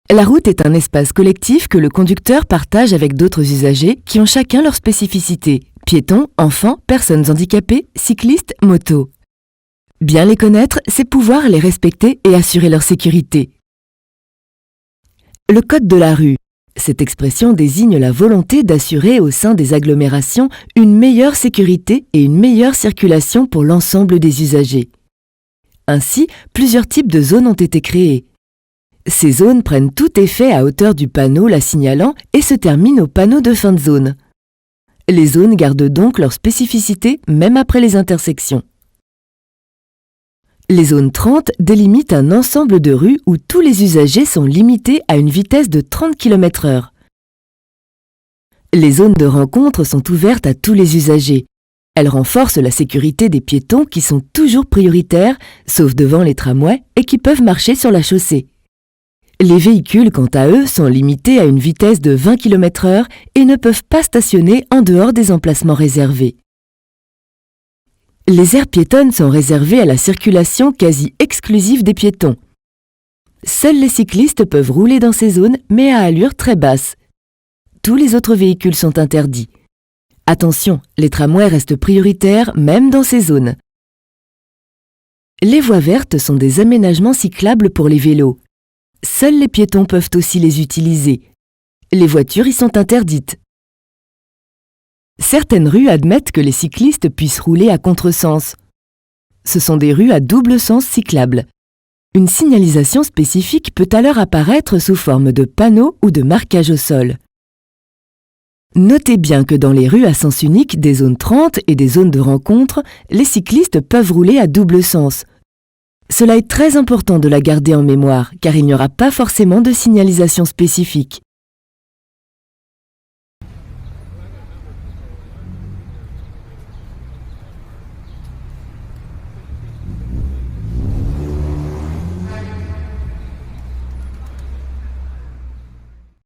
La route est un espace collectif que le conducteur partage avec d'autres usagers qui ont chacun leur spécificité. Piétons, enfants, personnes handicapées, cyclistes, motos. Bien les connaître, c'est pouvoir les respecter et assurer leur sécurité. Le code de la rue. Cette expression désigne la volonté d'assurer au sein des agglomérations une meilleure sécurité et une meilleure circulation pour l'ensemble des usagers. Ainsi, plusieurs types de zones ont été créées. Ces zones prennent tout effet à hauteur du panneau la signalant et se terminent au panneau de fin de zone. Les zones gardent donc leur spécificité même après les intersections. Les zones 30 délimitent un ensemble de rues où tous les usagers sont limités à une vitesse de 30 km/h. Les zones de rencontre sont ouvertes à tous les usagers. Elles renforcent la sécurité des piétons qui sont toujours prioritaires, sauf devant les tramways, et qui peuvent marcher sur la chaussée. Les véhicules, quant à eux, sont limités à une vitesse de 20 km/h et ne peuvent pas stationner en dehors des emplacements réservés. Les aires piétonnes sont réservées à la circulation quasi exclusive des piétons. Seuls les cyclistes peuvent rouler dans ces zones, mais à allure très basse. Tous les autres véhicules sont interdits. Attention, les tramways restent prioritaires même dans ces zones. Les voies vertes sont des aménagements cyclables pour les vélos. Seuls les piétons peuvent aussi les utiliser. Les voitures y sont interdites. Certaines rues admettent que les cyclistes puissent rouler à contresens. Ce sont des rues à double sens cyclables. Une signalisation spécifique peut alors apparaître sous forme de panneaux ou de marquage au sol. Notez bien que dans les rues à sens unique des zones 30 et des zones de rencontre, les cyclistes peuvent rouler à double sens. Cela est très important de la garder en mémoire, car il n'y aura pas forcément de signalisation spécifique.